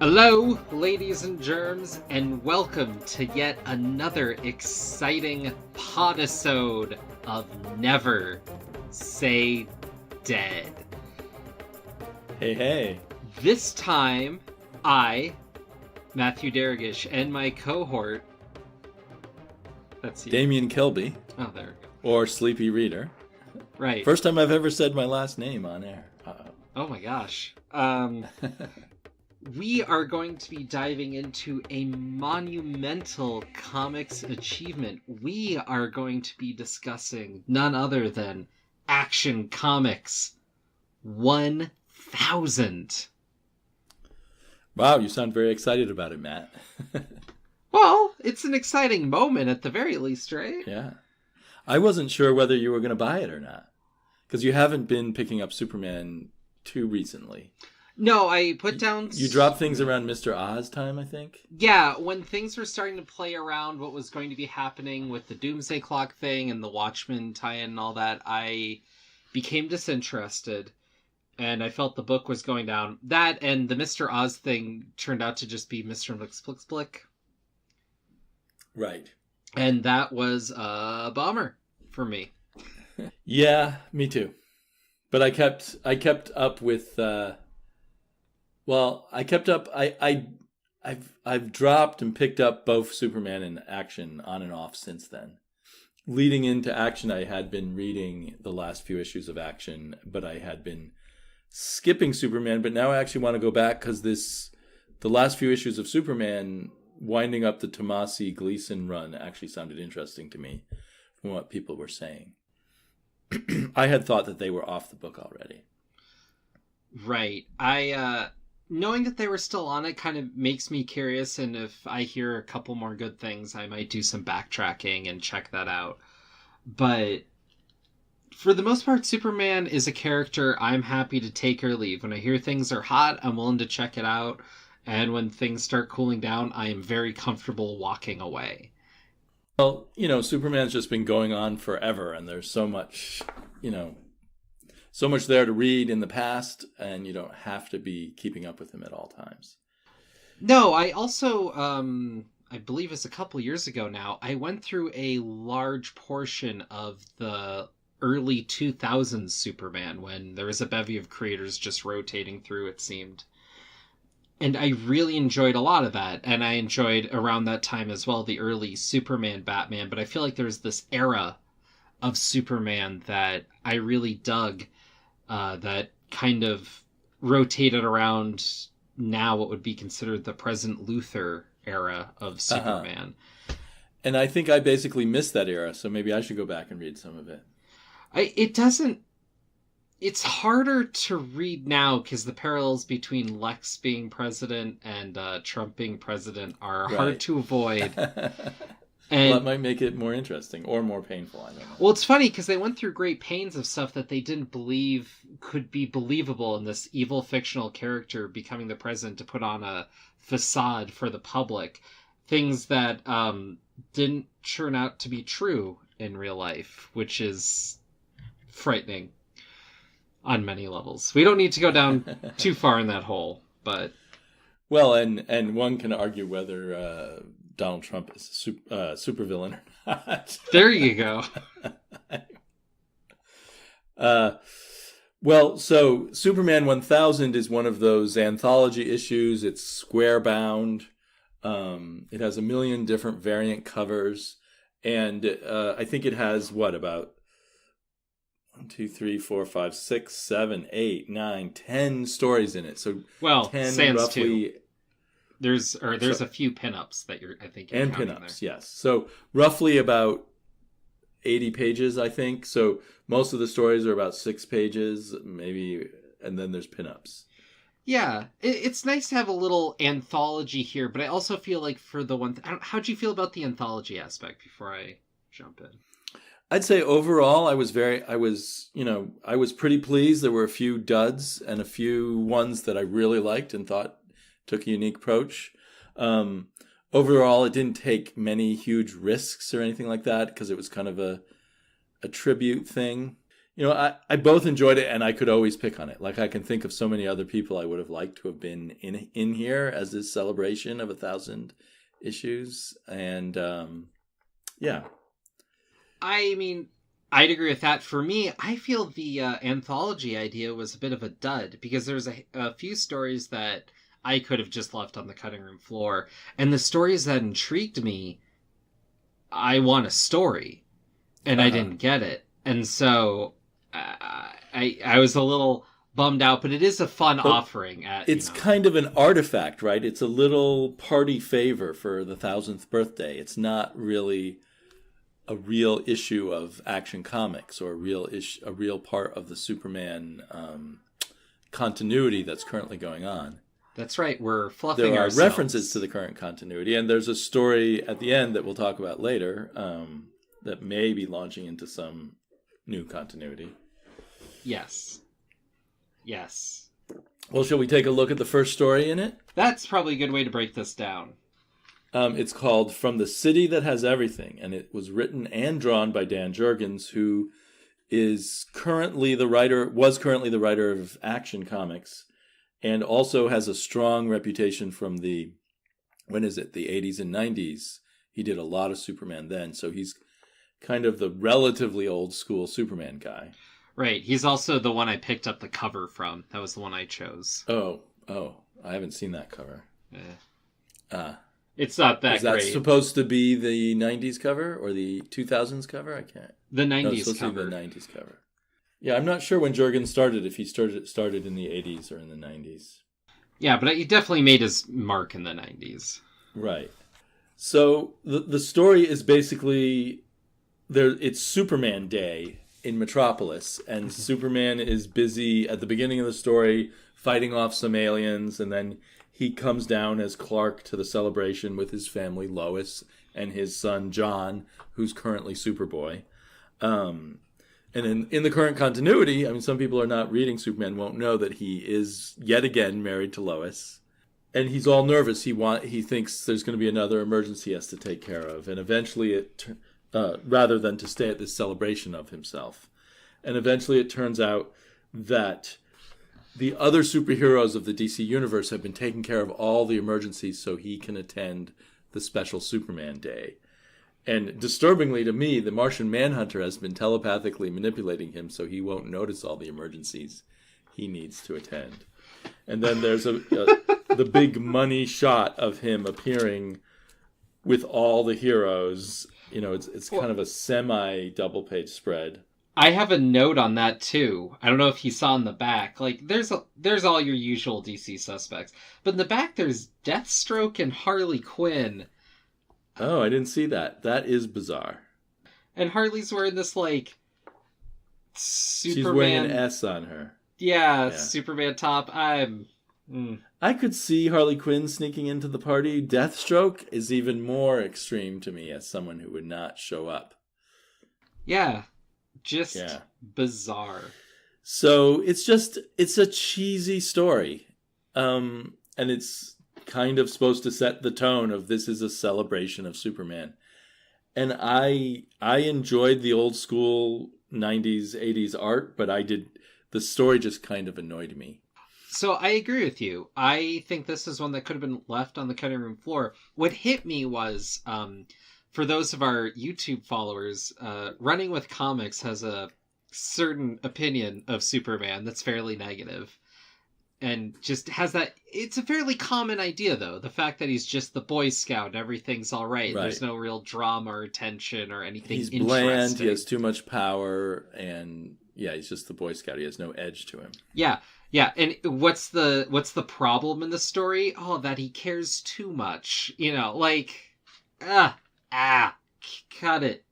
Hello, ladies and germs, and welcome to yet another exciting podisode of Never Say Dead. Hey, hey. This time, I, Matthew Dargish, and my cohort, that's you. Damien Kilby. Oh, there we go. Or Sleepy Reader. Right. First time I've ever said my last name on air. Oh my gosh. We are going to be diving into a monumental comics achievement. We are going to be discussing none other than Action Comics 1000. Wow, you sound very excited about it, Matt. Well, it's an exciting moment at the very least, right? Yeah. I wasn't sure whether you were going to buy it or not. Because you haven't been picking up Superman too recently. No, I put down... You dropped things around Mr. Oz time, I think? Yeah, when things were starting to play around what was going to be happening with the Doomsday Clock thing and the Watchmen tie-in and all that, I became disinterested, and I felt the book was going down. That and the Mr. Oz thing turned out to just be Mr. Mxyzptlk. Right. And that was a bummer for me. Yeah, me too. But I kept up with... I kept up. I've dropped and picked up both Superman and Action on and off since then. Leading into Action, I had been reading the last few issues of Action, but I had been skipping Superman. But now I actually want to go back because the last few issues of Superman, winding up the Tomasi Gleason run, actually sounded interesting to me from what people were saying. I had thought that they were off the book already. Right. Knowing that they were still on it kind of makes me curious, and if I hear a couple more good things, I might do some backtracking and check that out. But for the most part, Superman is a character I'm happy to take or leave. When I hear things are hot, I'm willing to check it out. And when things start cooling down, I am very comfortable walking away. Well, Superman's just been going on forever, and there's so much, so much there to read in the past, and you don't have to be keeping up with him at all times. No, I also, I believe it's a couple years ago now, I went through a large portion of the early 2000s Superman when there was a bevy of creators just rotating through, it seemed. And I really enjoyed a lot of that, and I enjoyed around that time as well the early Superman, Batman, but I feel like there's this era of Superman that I really dug. That kind of rotated around now what would be considered the present Luthor era of Superman. And I think I basically missed that era, so maybe I should go back and read some of it. It's harder to read now because the parallels between Lex being president and Trump being president are hard to avoid. Well, that might make it more interesting or more painful. I don't know. Well, it's funny because they went through great pains of stuff that they didn't believe could be believable in this evil fictional character becoming the president to put on a facade for the public. Things that didn't turn out to be true in real life, which is frightening on many levels. We don't need to go down too far in that hole, but... Well, and one can argue whether... Donald Trump is a supervillain or not. There you go. So Superman 1000 is one of those anthology issues. It's square bound. It has 1 million different variant covers. And I think it has, about 1, 2, 3, 4, 5, 6, 7, 8, 9, 10 stories in it. So 10 roughly... Two. There's a few pinups that you're and pinups, yes. So roughly about 80 pages, I think. So most of the stories are about 6 pages, maybe, and then there's pinups. Yeah, it's nice to have a little anthology here, but I also feel like for the one, how'd you feel about the anthology aspect before I jump in? I'd say overall, I was pretty pleased. There were a few duds and a few ones that I really liked and thought took a unique approach. Overall, it didn't take many huge risks or anything like that because it was kind of a tribute thing. You know, I both enjoyed it, and I could always pick on it. Like, I can think of so many other people I would have liked to have been in here as this celebration of 1,000 issues. And yeah. I mean, I'd agree with that. For me, I feel the anthology idea was a bit of a dud because there's a few stories that I could have just left on the cutting room floor. And the stories that intrigued me, I want a story, and I didn't get it. And so I was a little bummed out, but it is a fun offering. It's kind of an artifact, right? It's a little party favor for the 1,000th birthday. It's not really a real issue of Action Comics or a real part of the Superman continuity that's currently going on. That's right. We're fluffing ourselves. There are references to the current continuity, and there's a story at the end that we'll talk about later that may be launching into some new continuity. Yes. Yes. Well, shall we take a look at the first story in it? That's probably a good way to break this down. It's called From the City That Has Everything, and it was written and drawn by Dan Jurgens, who was currently the writer of Action Comics, and also has a strong reputation from the 80s and 90s. He did a lot of Superman then, so he's kind of the relatively old school Superman guy. Right. He's also the one I picked up the cover from. That was the one I chose. Oh, I haven't seen that cover. It's not that great. Is that supposed to be the 90s cover or the 2000s cover? I can't. The 90s no, it's supposed cover. To be the 90s cover. Yeah, I'm not sure when Jurgens started, if he started in the 80s or in the 90s. Yeah, but he definitely made his mark in the 90s. Right. So the story is basically it's Superman Day in Metropolis, and Superman is busy at the beginning of the story fighting off some aliens, and then he comes down as Clark to the celebration with his family, Lois, and his son, John, who's currently Superboy. And in the current continuity, I mean, some people are not reading Superman won't know that he is yet again married to Lois. And he's all nervous. He thinks there's going to be another emergency he has to take care of. And eventually rather than to stay at this celebration of himself. And eventually it turns out that the other superheroes of the DC universe have been taking care of all the emergencies so he can attend the special Superman Day. And disturbingly to me, the Martian Manhunter has been telepathically manipulating him so he won't notice all the emergencies he needs to attend. And then there's the big money shot of him appearing with all the heroes. You know, it's kind of a semi-double page spread. I have a note on that too. I don't know if you saw in the back. Like, there's all your usual DC suspects, but in the back there's Deathstroke and Harley Quinn. Oh, I didn't see that. That is bizarre. And Harley's wearing this like Superman. She's wearing an S on her. Yeah. Superman top. I could see Harley Quinn sneaking into the party. Deathstroke is even more extreme to me as someone who would not show up. Yeah. Just bizarre. So it's a cheesy story. And it's kind of supposed to set the tone of this is a celebration of Superman. And I enjoyed the old school 90s, 80s art, but the story just kind of annoyed me. So I agree with you. I think this is one that could have been left on the cutting room floor. What hit me was, for those of our YouTube followers, Running with Comics has a certain opinion of Superman that's fairly negative. And just has that... It's a fairly common idea, though. The fact that he's just the Boy Scout and everything's all right. There's no real drama or tension or anything interesting. He's bland, he has too much power, and he's just the Boy Scout. He has no edge to him. Yeah, and what's the problem in the story? Oh, that he cares too much. You know, like... cut it.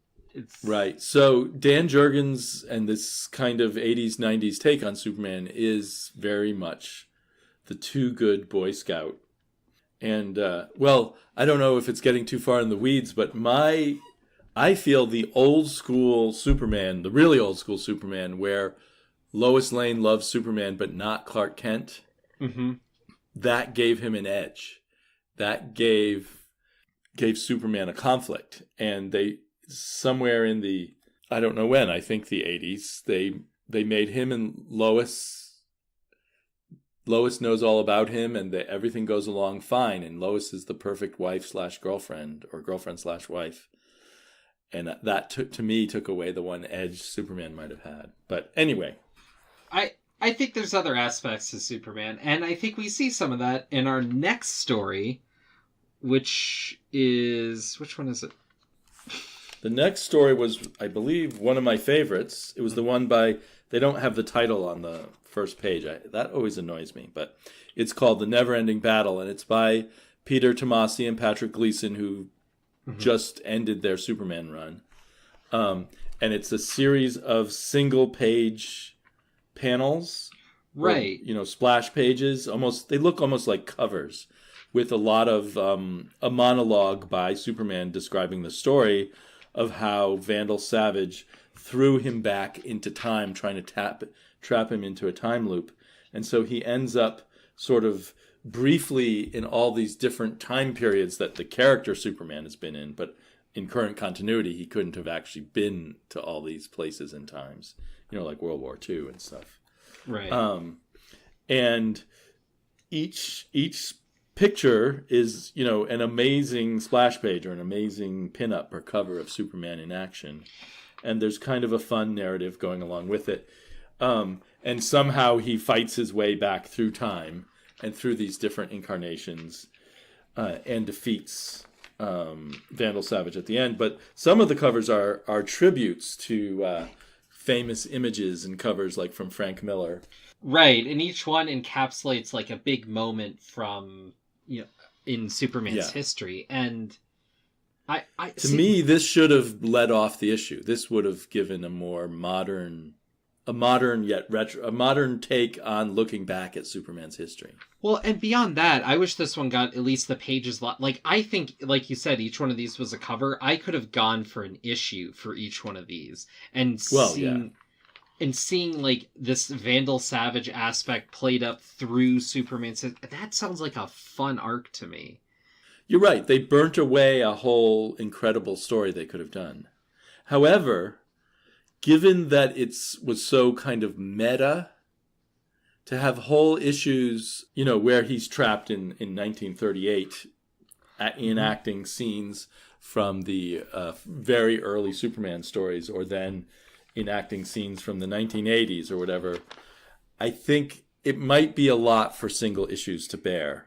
Right. So Dan Jurgens and this kind of 80s, 90s take on Superman is very much the too good Boy Scout. And, I don't know if it's getting too far in the weeds, but I feel the old school Superman, the really old school Superman, where Lois Lane loves Superman but not Clark Kent, that gave him an edge. That gave Superman a conflict. And they... somewhere in the I don't know when. I think the 80s. They made him and Lois. Lois knows all about him, and everything goes along fine. And Lois is the perfect wife/girlfriend, or girlfriend/wife. And that to me took away the one edge Superman might have had. But anyway, I think there's other aspects to Superman, and I think we see some of that in our next story, which one is it? The next story was, I believe, one of my favorites. It was the one by, they don't have the title on the first page. That always annoys me, but it's called The Never-Ending Battle, and it's by Peter Tomasi and Patrick Gleason, who just ended their Superman run. And it's a series of single-page panels, right? Or, splash pages. They look almost like covers, with a lot of a monologue by Superman describing the story of how Vandal Savage threw him back into time, trying to trap him into a time loop, and so he ends up sort of briefly in all these different time periods that the character Superman has been in, but in current continuity, he couldn't have actually been to all these places and times, like World War II and stuff. Right. And each picture is, an amazing splash page or an amazing pinup or cover of Superman in action. And there's kind of a fun narrative going along with it. And somehow he fights his way back through time and through these different incarnations and defeats Vandal Savage at the end. But some of the covers are tributes to famous images and covers, like from Frank Miller. Right, and each one encapsulates like a big moment from in Superman's history, and to me, this should have led off the issue. This would have given a more modern yet retro, a modern take on looking back at Superman's history. Well, and beyond that, I wish this one got at least the pages. Like, I think, like you said, each one of these was a cover. I could have gone for an issue for each one of these, and seeing like this Vandal Savage aspect played up through Superman. That sounds like a fun arc to me. You're right. They burnt away a whole incredible story they could have done. However, given that it was so kind of meta, to have whole issues, where he's trapped in 1938, enacting scenes from the very early Superman stories, or then enacting scenes from the 1980s or whatever, I think it might be a lot for single issues to bear.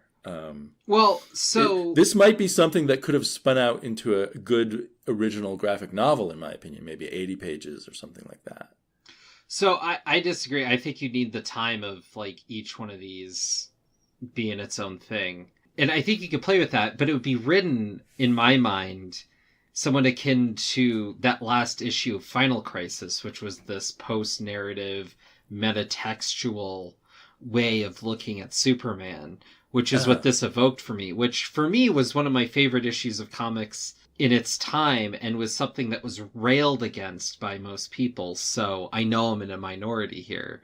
This might be something that could have spun out into a good original graphic novel, in my opinion, maybe 80 pages or something like that. So I disagree. I think you need the time of like each one of these being its own thing. And I think you could play with that, but it would be written, in my mind, somewhat akin to that last issue of Final Crisis, which was this post-narrative, metatextual way of looking at Superman, which is what this evoked for me, which for me was one of my favorite issues of comics in its time, and was something that was railed against by most people. So I know I'm in a minority here.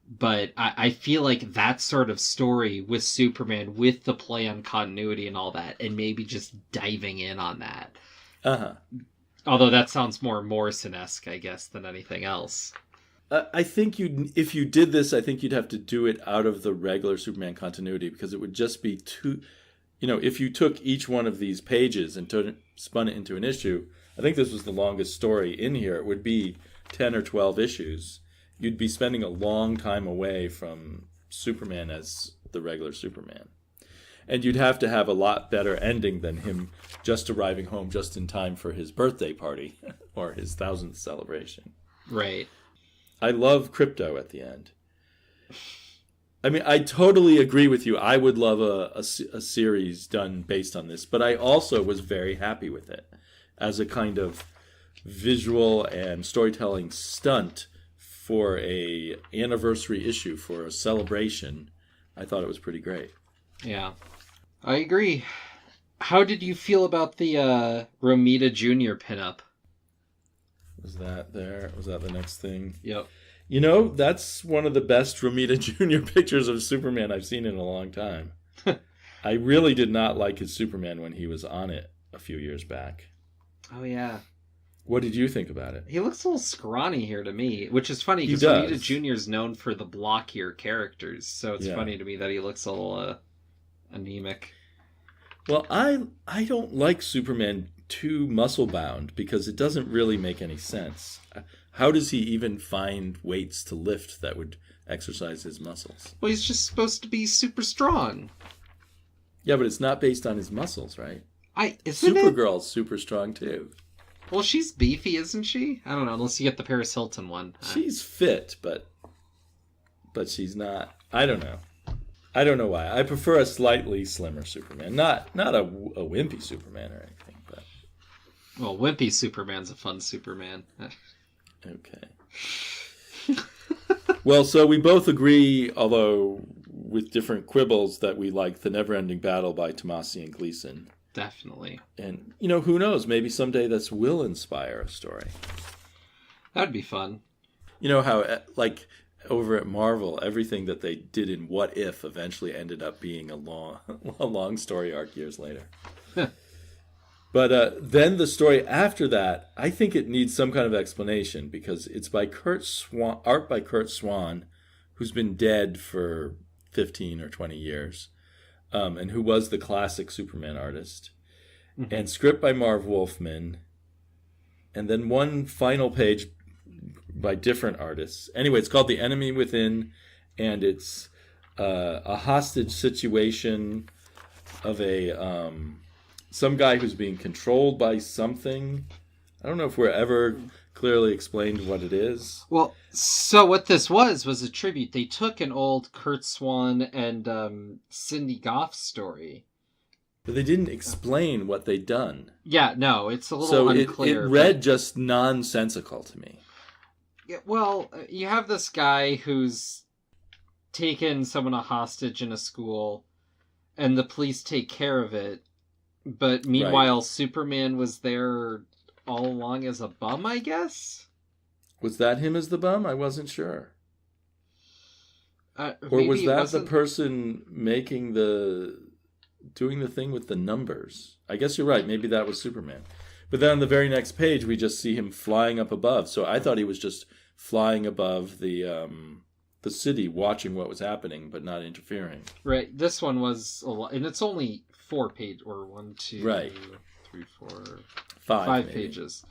But I feel like that sort of story with Superman, with the play on continuity and all that, and maybe just diving in on that. Although that sounds more Morrison-esque, I guess, than anything else. I think if you did this, I think you'd have to do it out of the regular Superman continuity, because it would just be too... if you took each one of these pages and spun it into an issue, I think this was the longest story in here. It would be 10 or 12 issues. You'd be spending a long time away from Superman as the regular Superman. And you'd have to have a lot better ending than him just arriving home just in time for his birthday party or his 1000th celebration. Right. I love Krypto at the end. I mean, I totally agree with you. I would love a series done based on this, but I also was very happy with it as a kind of visual and storytelling stunt for a anniversary issue, for a celebration. I thought it was pretty great. Yeah, I agree. How did you feel about the Romita Jr. pinup? Was that there? Was that the next thing? Yep. That's one of the best Romita Jr. pictures of Superman I've seen in a long time. I really did not like his Superman when he was on it a few years back. Oh, yeah. What did you think about it? He looks a little scrawny here to me, which is funny He because does. Romita Jr. is known for the blockier characters, so it's Yeah. funny to me that he looks a little anemic. Well, I don't like Superman too muscle bound because it doesn't really make any sense. How does he even find weights to lift that would exercise his muscles? Well, he's just supposed to be super strong. Yeah, but it's not based on his muscles, right? Isn't it? Supergirl's super strong too. Well, she's beefy, isn't she? I don't know, unless you get the Paris Hilton one. She's fit, but she's not. I don't know. I don't know why. I prefer a slightly slimmer Superman, not a wimpy Superman or anything. But Well, Wimpy Superman's a fun Superman. okay. Well, so we both agree, although with different quibbles, that we like The Never-Ending Battle by Tomasi and Gleason. Definitely. And, who knows? Maybe someday this will inspire a story. That'd be fun. You know how, like, over at Marvel, everything that they did in What If eventually ended up being a long story arc years later. But then the story after that, I think it needs some kind of explanation because it's by art by Kurt Swan, who's been dead for 15 or 20 years, and who was the classic Superman artist, and script by Marv Wolfman, and then one final page by different artists. Anyway, it's called The Enemy Within, and it's a hostage situation of some guy who's being controlled by something. I don't know if we're ever clearly explained what it is. Well, so what this was a tribute. They took an old Kurt Swan and Cindy Goff story. But they didn't explain what they'd done. Yeah, no, it's a little unclear. It read just nonsensical to me. Yeah, well, you have this guy who's taken someone a hostage in a school, and the police take care of it. But meanwhile, Superman was there all along as a bum, I guess? Was that him as the bum? I wasn't sure. Or was that the person doing the thing with the numbers? I guess you're right. Maybe that was Superman. But then on the very next page, we just see him flying up above. So I thought he was just flying above the city, watching what was happening, but not interfering. Right. This one was a lot, and it's only 4 pages, or 1, 2, right. 3, 4, 5 pages.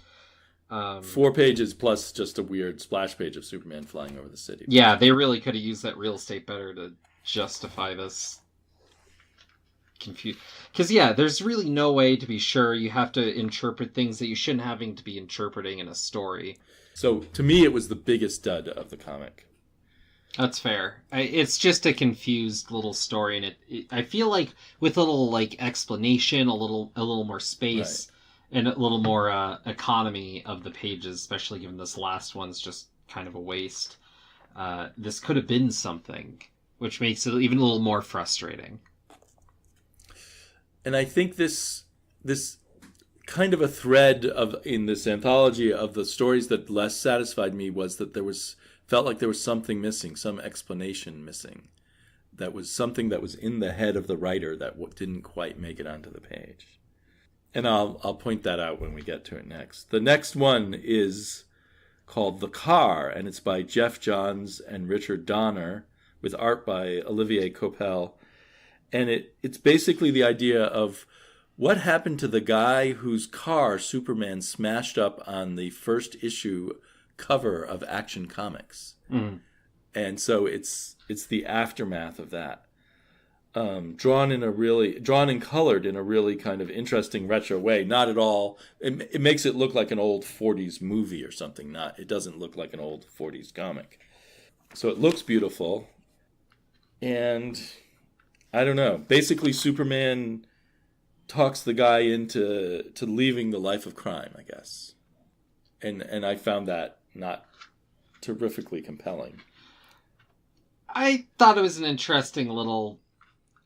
4 pages plus just a weird splash page of Superman flying over the city. Yeah, they really could have used that real estate better to justify this. Because there's really no way to be sure. You have to interpret things that you shouldn't having to be interpreting in a story. So to me, it was the biggest dud of the comic. That's fair. It's just a confused little story, and I feel like with a little explanation, a little more space, and a little more economy of the pages, especially given this last one's just kind of a waste. This could have been something, which makes it even a little more frustrating. And I think this kind of a thread in this anthology of the stories that less satisfied me was that felt like there was something missing, some explanation missing. That was something that was in the head of the writer that didn't quite make it onto the page. And I'll point that out when we get to it next. The next one is called The Car, and it's by Jeff Johns and Richard Donner, with art by Olivier Coipel. And it's basically the idea of what happened to the guy whose car Superman smashed up on the first issue cover of Action Comics. Mm. And so it's the aftermath of that. Drawn and colored in a really kind of interesting retro way. Not at all. It makes it look like an old 40s movie or something. It doesn't look like an old 40s comic. So it looks beautiful. And I don't know. Basically, Superman talks the guy into leaving the life of crime, I guess. And I found that not terrifically compelling. I thought it was an interesting little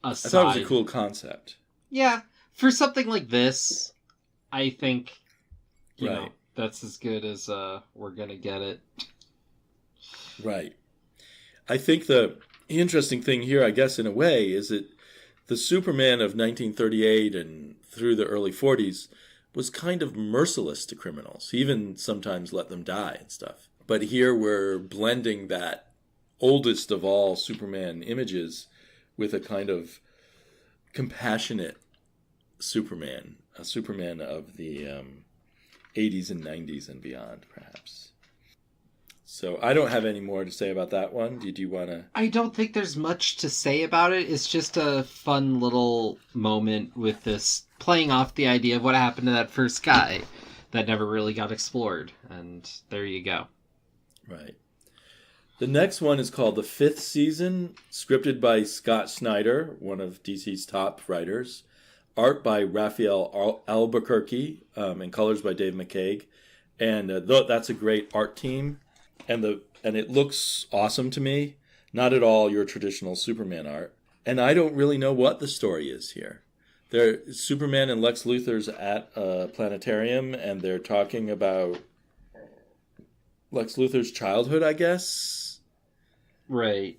aside. I thought it was a cool concept. Yeah. For something like this, I think, you know, that's as good as we're going to get it. Right. I think the interesting thing here, I guess, in a way, is that the Superman of 1938 and through the early 40s was kind of merciless to criminals. He even sometimes let them die and stuff. But here we're blending that oldest of all Superman images with a kind of compassionate Superman, a Superman of the 80s and 90s and beyond, perhaps. So I don't have any more to say about that one. Did you want to? I don't think there's much to say about it. It's just a fun little moment with this playing off the idea of what happened to that first guy that never really got explored. And there you go. Right. The next one is called The Fifth Season, scripted by Scott Snyder, one of DC's top writers. Art by Raphael Albuquerque, and colors by Dave McCaig. And that's a great art team. And it looks awesome to me. Not at all your traditional Superman art. And I don't really know what the story is here. Superman and Lex Luthor's at a planetarium, and they're talking about Lex Luthor's childhood, I guess. Right.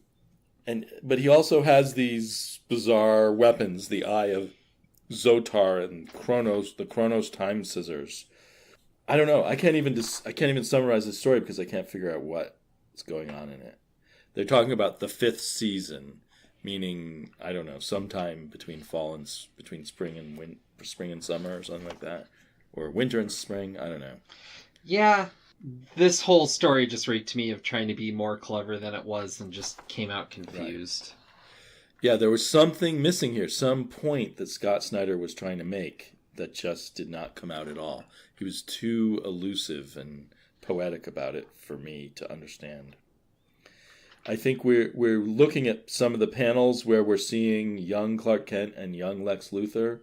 But he also has these bizarre weapons, the Eye of Zotar and the Chronos Time Scissors. I don't know. I can't even summarize the story because I can't figure out what's going on in it. They're talking about the fifth season, meaning I don't know, sometime between spring and summer or something like that, or winter and spring. I don't know. Yeah, this whole story just reeked to me of trying to be more clever than it was and just came out confused. Right. Yeah, there was something missing here, some point that Scott Snyder was trying to make that just did not come out at all. He was too elusive and poetic about it for me to understand. I think we're looking at some of the panels where we're seeing young Clark Kent and young Lex Luthor,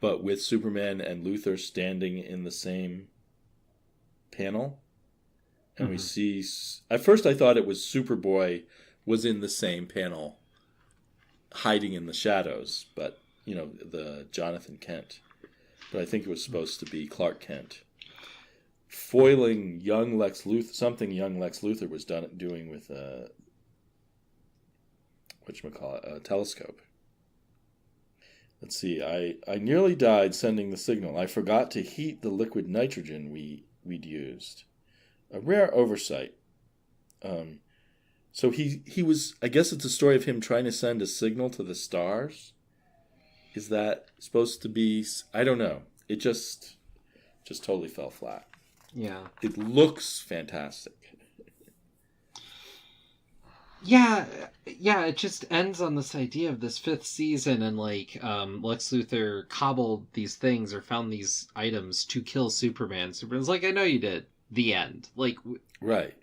but with Superman and Luthor standing in the same panel. And we see... At first I thought it was Superboy was in the same panel, hiding in the shadows, but, the Jonathan Kent. But I think it was supposed to be Clark Kent foiling young Lex Luthor, something young Lex Luthor was doing with a telescope. Let's see. I nearly died sending the signal. I forgot to heat the liquid nitrogen we'd used. A rare oversight. So he was. I guess it's a story of him trying to send a signal to the stars. Is that supposed to be... I don't know. It just totally fell flat. Yeah. It looks fantastic. Yeah, it just ends on this idea of this fifth season and Lex Luthor cobbled these things or found these items to kill Superman. Superman's like, I know you did. The end. Right.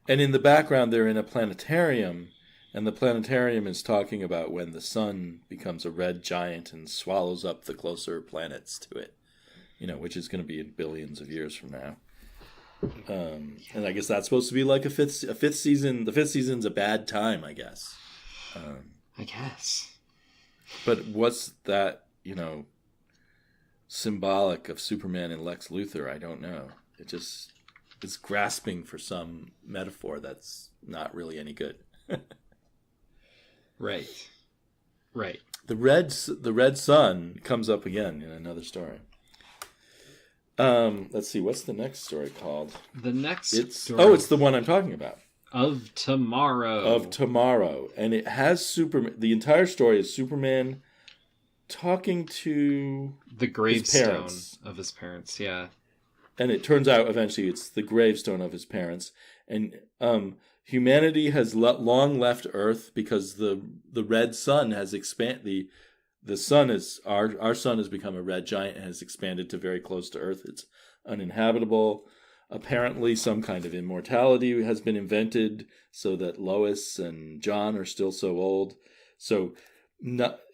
And in the background, they're in a planetarium. And the planetarium is talking about when the sun becomes a red giant and swallows up the closer planets to it, which is going to be in billions of years from now. And I guess that's supposed to be like a fifth season. The fifth season's a bad time, I guess. I guess. But what's that, symbolic of Superman and Lex Luthor? I don't know. It's grasping for some metaphor that's not really any good. Right. The red sun comes up again in another story. Let's see, what's the next story called? The next story. Oh, it's the one I'm talking about. Of Tomorrow. And it has Superman. The entire story is Superman talking to the gravestone of his parents, yeah. And it turns out eventually it's the gravestone of his parents. And humanity has long left Earth because the red sun has expanded. The sun is our sun has become a red giant and has expanded to very close to Earth. It's uninhabitable. Apparently, some kind of immortality has been invented so that Lois and John are still so old. So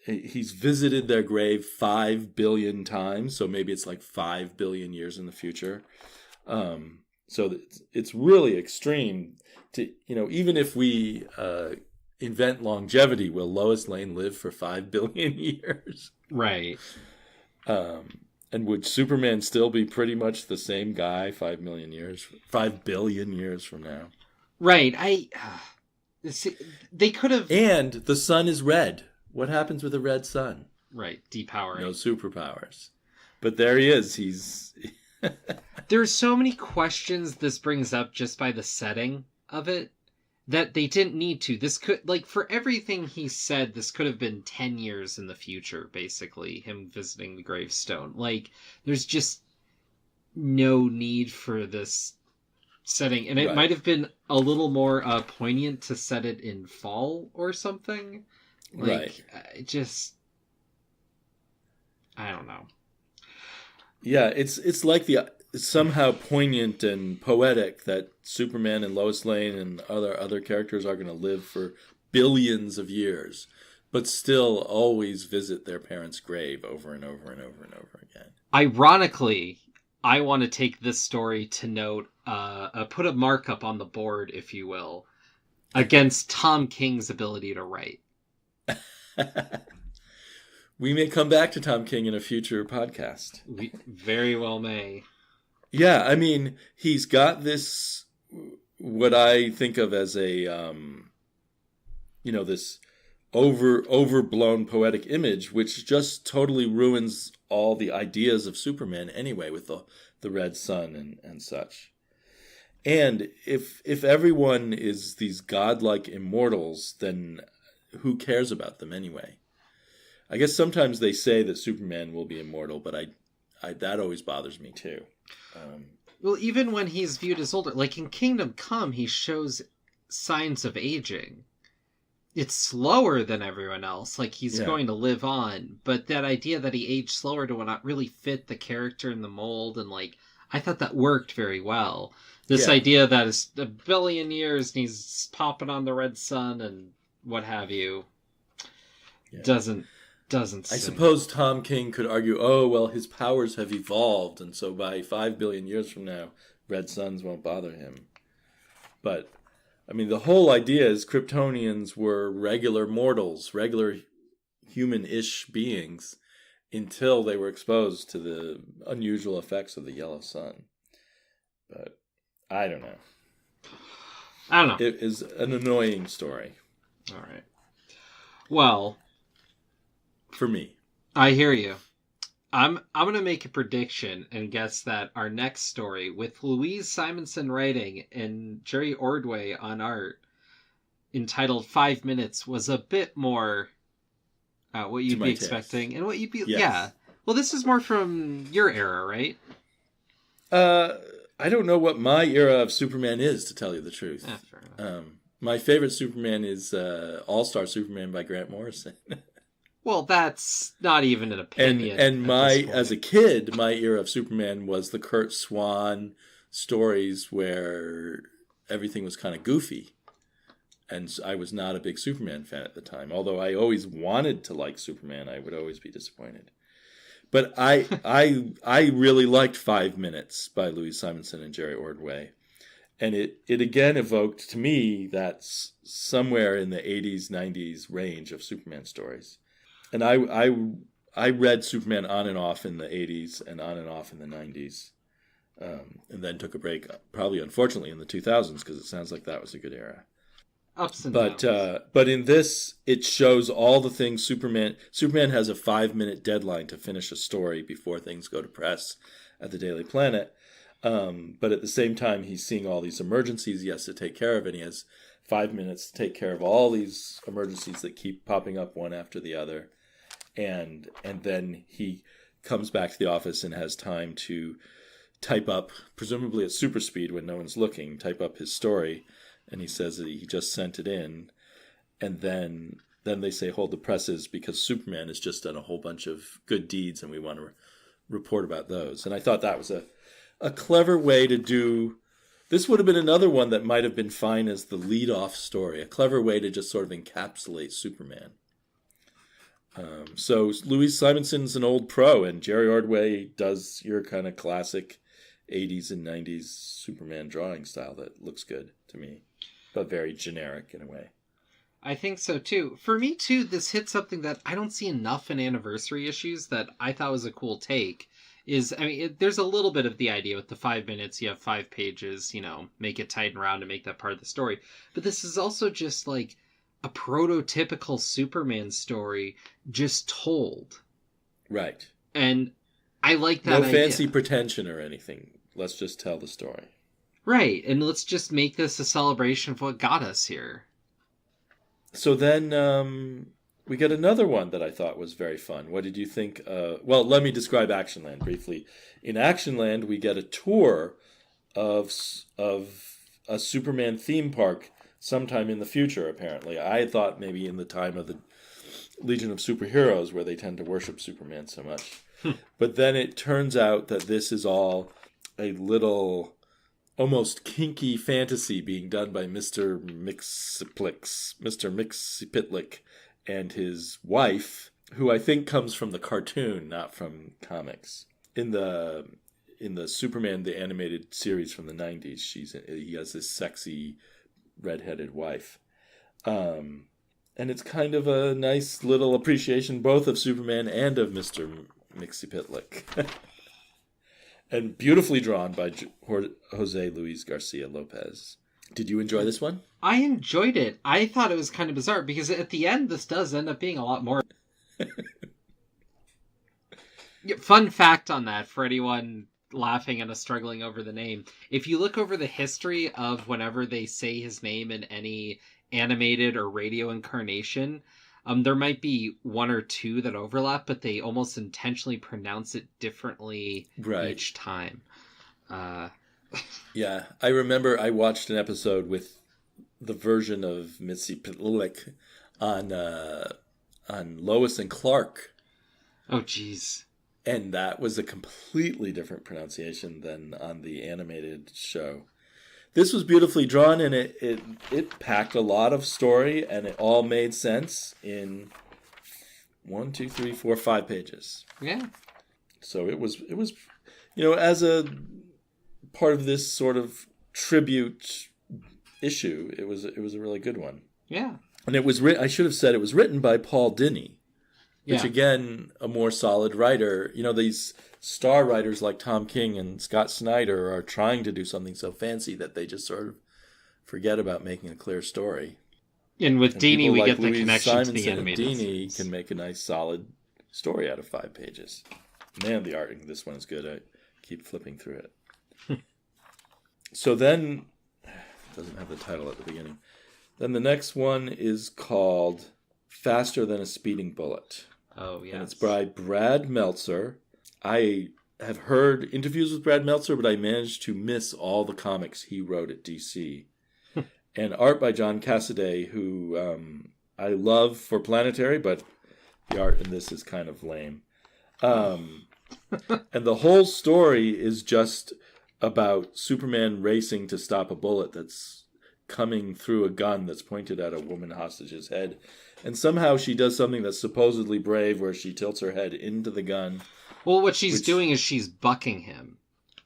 he's visited their grave 5 billion times. So maybe it's like 5 billion years in the future. So it's really extreme. To even if we invent longevity, will Lois Lane live for 5 billion years? Right. And would Superman still be pretty much the same guy 5 billion years from now? Right. They could have. And the sun is red. What happens with a red sun? Right. Depowering. No superpowers. But there he is. He's There's so many questions this brings up just by the setting of it that they didn't need to. This could, like, for everything he said, this could have been 10 years in the future, basically, him visiting the gravestone. Like, there's just no need for this setting. And it right. might have been a little more poignant to set it in fall or something. Like, Right. it just... I don't know. Yeah, it's like it's somehow poignant and poetic that Superman and Lois Lane and other characters are going to live for billions of years, but still always visit their parents' grave over and over and over and over again. Ironically, I want to take this story to note, put a markup on the board, if you will, against Tom King's ability to write. We may come back to Tom King in a future podcast. We very well may. Yeah, I mean, he's got this, what I think of as a, this overblown poetic image, which just totally ruins all the ideas of Superman anyway, with the red sun and such. And if everyone is these godlike immortals, then who cares about them anyway? I guess sometimes they say that Superman will be immortal, but I that always bothers me too. Well, even when he's viewed as older, like in Kingdom Come, he shows signs of aging. It's slower than everyone else, like he's going to live on, but that idea that he aged slower to not really fit the character in the mold, and like, I thought that worked very well. This idea that it's a billion years and he's popping on the red sun and what have you, doesn't I suppose Tom King could argue, oh, well, his powers have evolved, and so by 5 billion years from now, red suns won't bother him. But, I mean, the whole idea is Kryptonians were regular mortals, regular human-ish beings, until they were exposed to the unusual effects of the yellow sun. But, I don't know. It is an annoying story. All right. Well... For me. I hear you. I'm going to make a prediction and guess that our next story, with Louise Simonson writing and Jerry Ordway on art, entitled 5 Minutes, was a bit more what you'd be expecting. And what you'd be... Yes. Yeah. Well, this is more from your era, right? I don't know what my era of Superman is, to tell you the truth. Fair enough. My favorite Superman is All-Star Superman by Grant Morrison. Well, that's not even an opinion. And as a kid, my era of Superman was the Kurt Swan stories where everything was kind of goofy. And I was not a big Superman fan at the time. Although I always wanted to like Superman, I would always be disappointed. But I really liked 5 Minutes by Louise Simonson and Jerry Ordway. And it again evoked to me that somewhere in the 80s, 90s range of Superman stories. And I read Superman on and off in the 80s and on and off in the 90s. And then took a break, probably unfortunately, in the 2000s, because it sounds like that was a good era. Ups and downs. But in this, it shows all the things Superman has a 5-minute deadline to finish a story before things go to press at the Daily Planet. But at the same time, he's seeing all these emergencies he has to take care of, and he has 5 minutes to take care of all these emergencies that keep popping up one after the other. And then he comes back to the office and has time to type up, presumably at super speed when no one's looking, type up his story. And he says that he just sent it in. And then they say, hold the presses, because Superman has just done a whole bunch of good deeds and we want to report about those. And I thought that was a clever way to do... This would have been another one that might have been fine as the lead-off story. A clever way to just sort of encapsulate Superman. So Louise Simonson's an old pro, and Jerry Ordway does your kind of classic 80s and 90s Superman drawing style that looks good to me, but very generic in a way. I think so, too. For me, too, this hit something that I don't see enough in anniversary issues that I thought was a cool take. There's a little bit of the idea with the 5 minutes, you have 5 pages, make it tight and round and make that part of the story. But this is also just like a prototypical Superman story just told. Right. And I like that No idea. fancy pretension or anything. Let's just tell the story. Right, and let's just make this a celebration of what got us here. So then we get another one that I thought was very fun. What did you think? Well, let me describe Actionland briefly. In Actionland, we get a tour of a Superman theme park sometime in the future, apparently. I thought maybe in the time of the Legion of Superheroes, where they tend to worship Superman so much. But then it turns out that this is all a little almost kinky fantasy being done by Mr. Mxyzptlk and his wife, who I think comes from the cartoon, not from comics. In the Superman the animated series from the 90s, he has this sexy redheaded wife. And it's kind of a nice little appreciation both of Superman and of Mr. Mxyzptlk. And beautifully drawn by Jose Luis Garcia Lopez. Did you enjoy this one? I enjoyed it. I thought it was kind of bizarre because at the end, this does end up being a lot more. Fun fact on that for anyone laughing and struggling over the name. If you look over the history of whenever they say his name in any animated or radio incarnation, there might be one or two that overlap, but they almost intentionally pronounce it differently each time. Yeah, I remember I watched an episode with the version of Mxyzptlk on Lois and Clark. Oh, jeez. And that was a completely different pronunciation than on the animated show. This was beautifully drawn, and it packed a lot of story, and it all made sense in 1, 2, 3, 4, 5 pages. Yeah. So it was as a part of this sort of tribute issue, it was a really good one. Yeah. And it was I should have said it was written by Paul Dini, which again, a more solid writer. These star writers like Tom King and Scott Snyder are trying to do something so fancy that they just sort of forget about making a clear story. And with Dini, we get the Louise connection to the Simonson animated and Dini series. can make a nice, solid story out of 5 pages. Man, the art in this one is good. I keep flipping through it. So then, it doesn't have the title at the beginning. Then the next one is called Faster Than a Speeding Bullet. Oh, yeah. And it's by Brad Meltzer. I have heard interviews with Brad Meltzer, but I managed to miss all the comics he wrote at DC. And art by John Cassaday, who I love for Planetary, but the art in this is kind of lame. And the whole story is just about Superman racing to stop a bullet that's coming through a gun that's pointed at a woman hostage's head. And somehow she does something that's supposedly brave, where she tilts her head into the gun. Well, what she's doing is she's bucking him.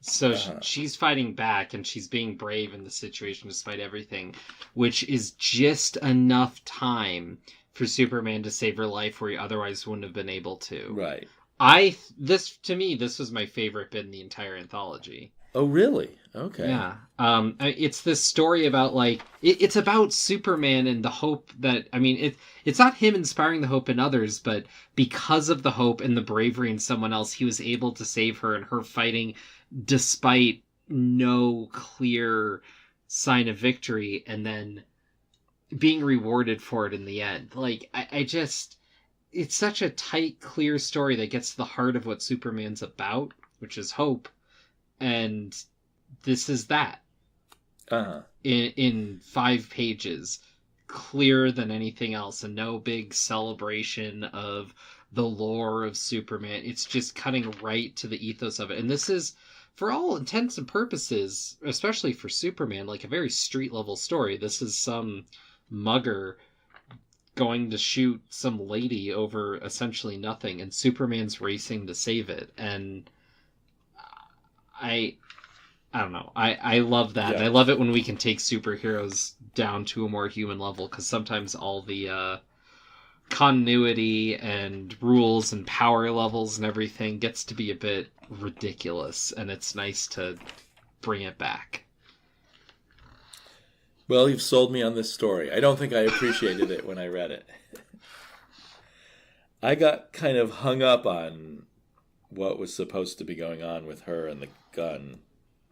So she's fighting back, and she's being brave in the situation despite everything, which is just enough time for Superman to save her life where he otherwise wouldn't have been able to. Right. This was my favorite bit in the entire anthology. Oh, really? Okay. Yeah. It's this story about, it's about Superman and the hope that, it's not him inspiring the hope in others, but because of the hope and the bravery in someone else, he was able to save her, and her fighting despite no clear sign of victory, and then being rewarded for it in the end. It's such a tight, clear story that gets to the heart of what Superman's about, which is hope. And this is that. In 5 pages, clearer than anything else, and no big celebration of the lore of Superman. It's just cutting right to the ethos of it. And this is, for all intents and purposes, especially for Superman, a very street level story. This is some mugger going to shoot some lady over essentially nothing, and Superman's racing to save it. And I don't know. I love that. Yeah. I love it when we can take superheroes down to a more human level, because sometimes all the continuity and rules and power levels and everything gets to be a bit ridiculous, and it's nice to bring it back. Well, you've sold me on this story. I don't think I appreciated it when I read it. I got kind of hung up on what was supposed to be going on with her and the gun.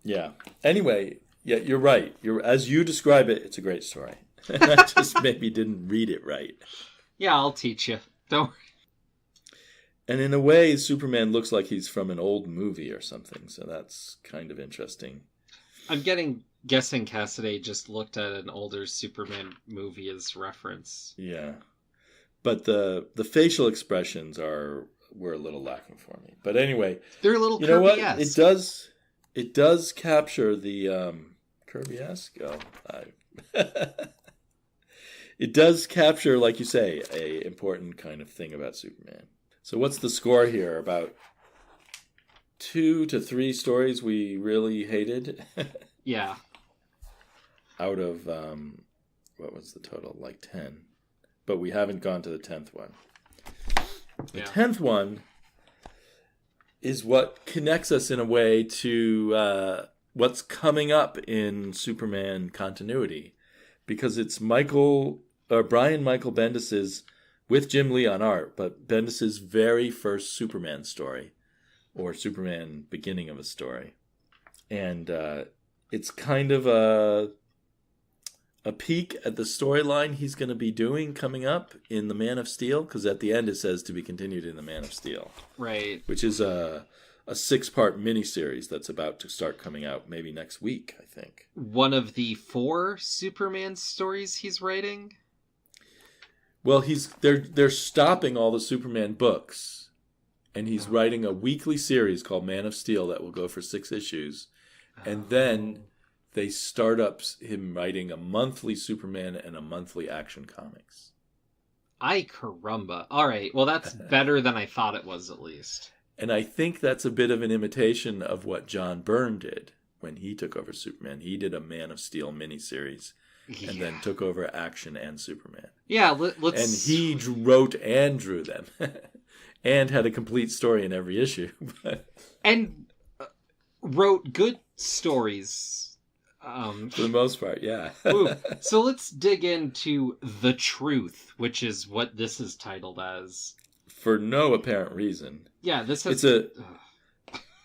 Yeah. Anyway, yeah, you're right. As you describe it, it's a great story. I just maybe didn't read it right. Yeah, I'll teach you. Don't worry. And in a way, Superman looks like he's from an old movie or something, so that's kind of interesting. I'm guessing Cassidy just looked at an older Superman movie as reference. Yeah. But the facial expressions were a little lacking for me. But anyway, they're a little you know what? Kirby-esque. It does capture the Kirby-esque. It does capture, like you say, a important kind of thing about Superman. So what's the score here? About 2 to 3 stories we really hated? Yeah. Out of, what was the total? Like 10. But we haven't gone to the 10th one. The 10th one is what connects us in a way to what's coming up in Superman continuity. Because it's Brian Michael Bendis's, with Jim Lee on art, but Bendis's very first Superman story, or Superman beginning of a story. And it's kind of a peek at the storyline he's going to be doing coming up in The Man of Steel, because at the end it says to be continued in The Man of Steel. Right. Which is a 6-part miniseries that's about to start coming out maybe next week, I think. One of the 4 Superman stories he's writing? Well, they're stopping all the Superman books, and he's writing a weekly series called Man of Steel that will go for 6 issues. And then they start up him writing a monthly Superman and a monthly Action Comics. Ay caramba. All right. Well, that's better than I thought it was, at least. And I think that's a bit of an imitation of what John Byrne did when he took over Superman. He did a Man of Steel miniseries and then took over Action and Superman. Yeah, let's... And he wrote and drew them. And had a complete story in every issue. And wrote good stories. For the most part, yeah. So let's dig into The Truth, which is what this is titled as. For no apparent reason. Yeah, this is...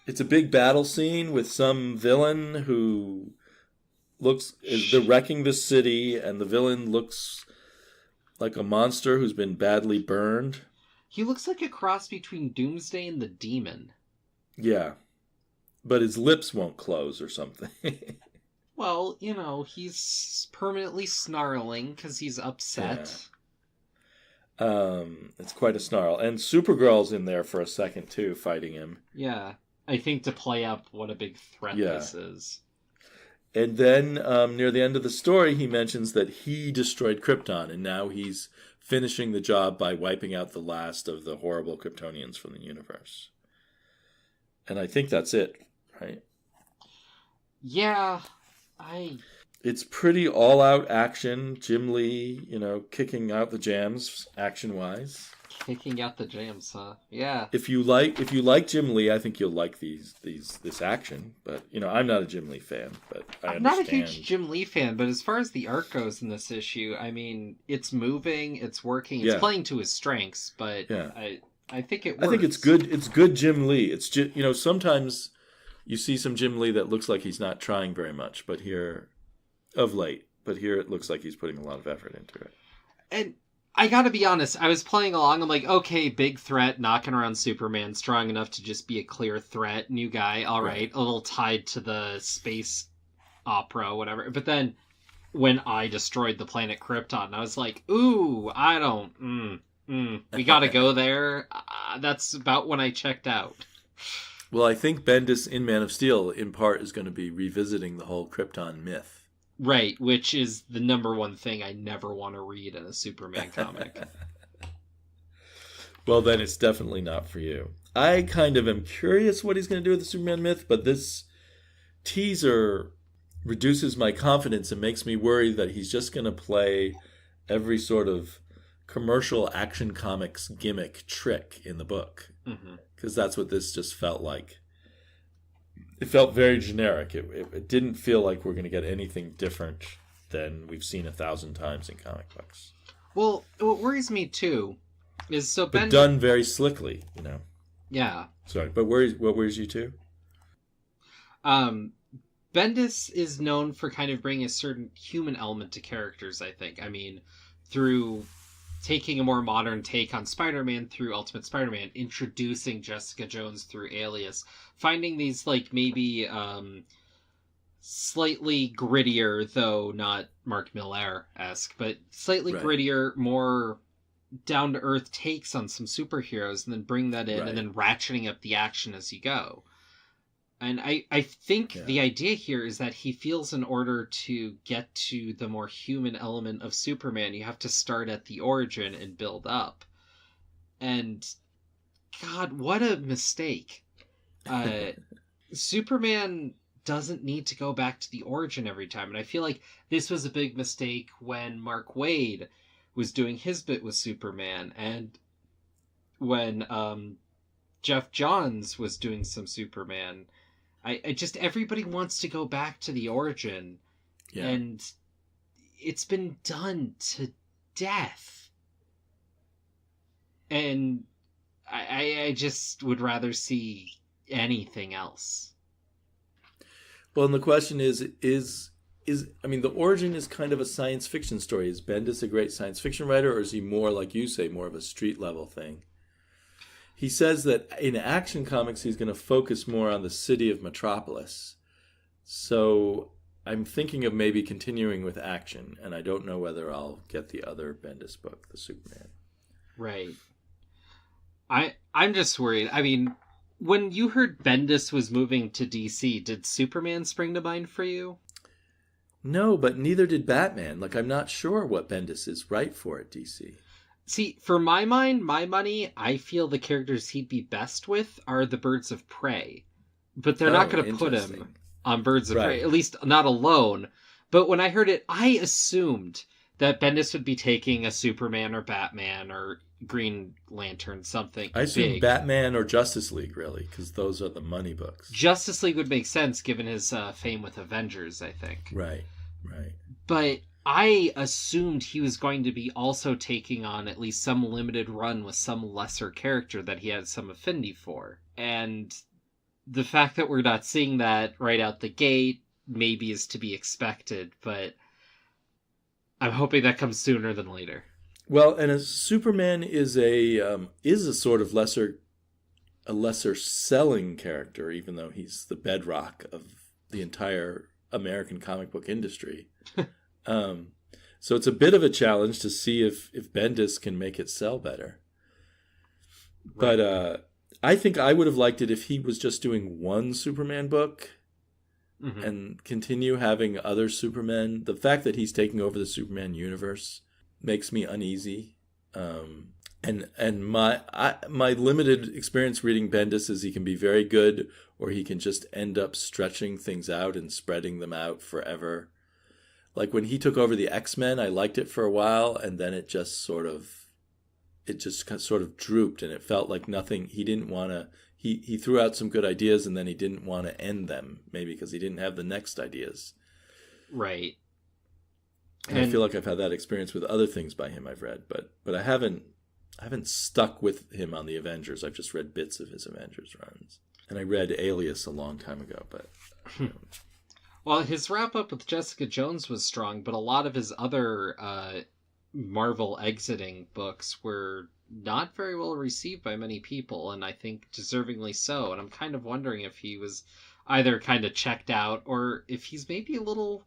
It's a big battle scene with some villain who they're wrecking the city, and the villain looks like a monster who's been badly burned. He looks like a cross between Doomsday and the Demon. Yeah. But his lips won't close or something. Well, he's permanently snarling because he's upset. Yeah. It's quite a snarl. And Supergirl's in there for a second, too, fighting him. Yeah. I think to play up what a big threat this is. And then near the end of the story, he mentions that he destroyed Krypton, and now he's finishing the job by wiping out the last of the horrible Kryptonians from the universe. And I think that's it, right? Yeah, It's pretty all-out action. Jim Lee, kicking out the jams, action-wise. Kicking out the jams, huh? Yeah. If you like Jim Lee, I think you'll like this action. But I'm not a Jim Lee fan, but I'm not a huge Jim Lee fan. But as far as the art goes in this issue, I mean, it's moving, it's working, it's playing to his strengths. But I think it works. I think it's good. It's good Jim Lee. It's just, sometimes you see some Jim Lee that looks like he's not trying very much, but here it looks like he's putting a lot of effort into it. And I gotta be honest, I was playing along, I'm like, okay, big threat, knocking around Superman, strong enough to just be a clear threat, new guy, alright, a little tied to the space opera, whatever. But then, when I destroyed the planet Krypton, I was like, ooh, I don't, we gotta go there. That's about when I checked out. Well, I think Bendis in Man of Steel, in part, is going to be revisiting the whole Krypton myth. Right, which is the number one thing I never want to read in a Superman comic. Well, then it's definitely not for you. I kind of am curious what he's going to do with the Superman myth, but this teaser reduces my confidence and makes me worry that he's just going to play every sort of commercial Action Comics gimmick trick in the book. Because that's what this just felt like. It felt very generic. It didn't feel like we're going to get anything different than we've seen 1,000 times in comic books. Well, what worries me too is but done very slickly, Yeah. Sorry, but what were you to? Um, Bendis is known for kind of bringing a certain human element to characters, I think. I mean, through taking a more modern take on Spider-Man through Ultimate Spider-Man, introducing Jessica Jones through Alias, finding these, like, maybe slightly grittier, though not Mark Millar-esque, but slightly Right. grittier, more down-to-earth takes on some superheroes, and then bring that in, Right. and then ratcheting up the action as you go. And I think the idea here is that he feels in order to get to the more human element of Superman, you have to start at the origin and build up. And God, what a mistake. Superman doesn't need to go back to the origin every time. And I feel like this was a big mistake when Mark Waid was doing his bit with Superman, and when Jeff Johns was doing some Superman. I just, everybody wants to go back to the origin, and it's been done to death. And I just would rather see anything else. Well, and the question is I mean, the origin is kind of a science fiction story. Is Bendis a great science fiction writer, or is he more, like you say, more of a street level thing? He says that in Action Comics, he's going to focus more on the city of Metropolis. So I'm thinking of maybe continuing with Action, and I don't know whether I'll get the other Bendis book, The Superman. Right. I'm just worried. I mean, when you heard Bendis was moving to DC, did Superman spring to mind for you? No, but neither did Batman. Like, I'm not sure what Bendis is right for at DC. See, for my mind, my money, I feel the characters he'd be best with are the Birds of Prey. But they're not going to put him on Birds of Prey, at least not alone. But when I heard it, I assumed that Bendis would be taking a Superman or Batman or Green Lantern, something I assume big. Batman or Justice League, really, because those are the money books. Justice League would make sense given his fame with Avengers, I think. Right. But I assumed he was going to be also taking on at least some limited run with some lesser character that he had some affinity for. And the fact that we're not seeing that right out the gate maybe is to be expected, but I'm hoping that comes sooner than later. Well, and Superman is a sort of lesser selling character, even though he's the bedrock of the entire American comic book industry. So it's a bit of a challenge to see if Bendis can make it sell better. Right. But I think I would have liked it if he was just doing one Superman book and continue having other Supermen. The fact that he's taking over the Superman universe makes me uneasy. And my limited experience reading Bendis is he can be very good, or he can just end up stretching things out and spreading them out forever. Like when he took over the X-Men, I liked it for a while, and then it just sort of drooped, and it felt like nothing. He didn't want to. He threw out some good ideas, and then he didn't want to end them, maybe because he didn't have the next ideas. Right. And I feel like I've had that experience with other things by him I've read, but I haven't stuck with him on the Avengers. I've just read bits of his Avengers runs, and I read Alias a long time ago, but. Well, his wrap-up with Jessica Jones was strong, but a lot of his other Marvel exiting books were not very well received by many people, and I think deservingly so. And I'm kind of wondering if he was either kind of checked out, or if he's maybe a little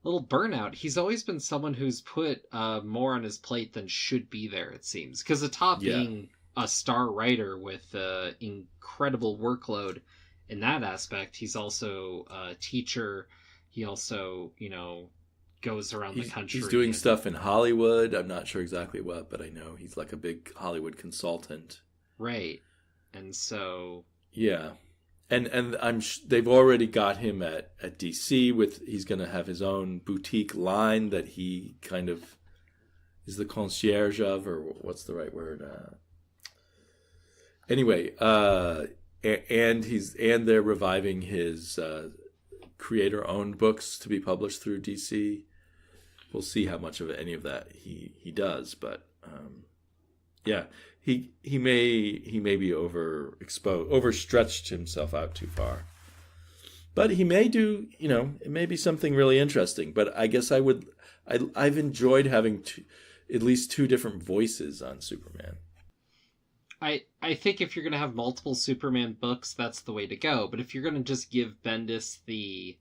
burnout. He's always been someone who's put more on his plate than should be there, it seems. Because atop being a star writer with incredible workload, in that aspect, he's also a teacher. He also, goes around the country. He's doing stuff in Hollywood. I'm not sure exactly what, but I know he's like a big Hollywood consultant. Right. And so... Yeah. And they've already got him at DC he's going to have his own boutique line that he kind of is the concierge of, or what's the right word? Anyway, and they're reviving his creator-owned books to be published through DC. We'll see how much of any of that he does, but Yeah, he may be overstretched himself out too far. But he may do, it may be something really interesting. But I guess I've enjoyed having at least two different voices on Superman. I think if you're going to have multiple Superman books, that's the way to go. But if you're going to just give Bendis the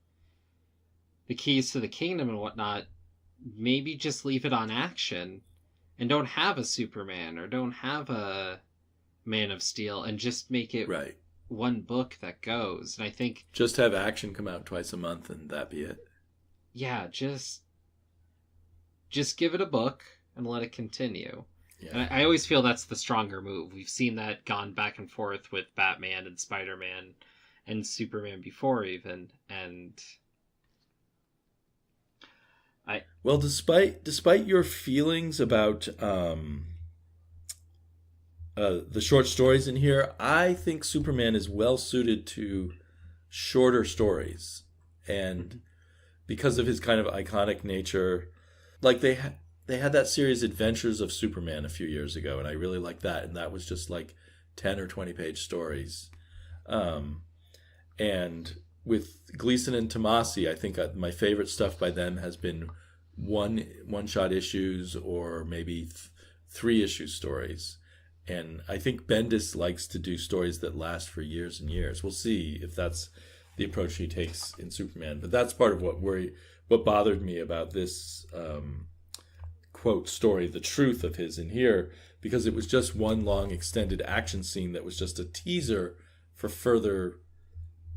keys to the kingdom and whatnot, maybe just leave it on Action and don't have a Superman or don't have a Man of Steel and just make it Right. one book that goes. And I think just have Action come out twice a month and that be it. Yeah, just give it a book and let it continue. Yeah. And I always feel that's the stronger move. We've seen that gone back and forth with Batman and Spider-Man and Superman before even. And well, despite your feelings about the short stories in here, I think Superman is well suited to shorter stories, and because of his kind of iconic nature, like they had that series Adventures of Superman a few years ago, and I really liked that, and that was just like 10 or 20 page stories. And with Gleason and Tomasi, I think my favorite stuff by them has been one shot issues or maybe 3-issue stories. And I think Bendis likes to do stories that last for years and years. We'll see if that's the approach he takes in Superman. But that's part of what bothered me about this quote story, the truth of his in here, because it was just one long extended action scene that was just a teaser for further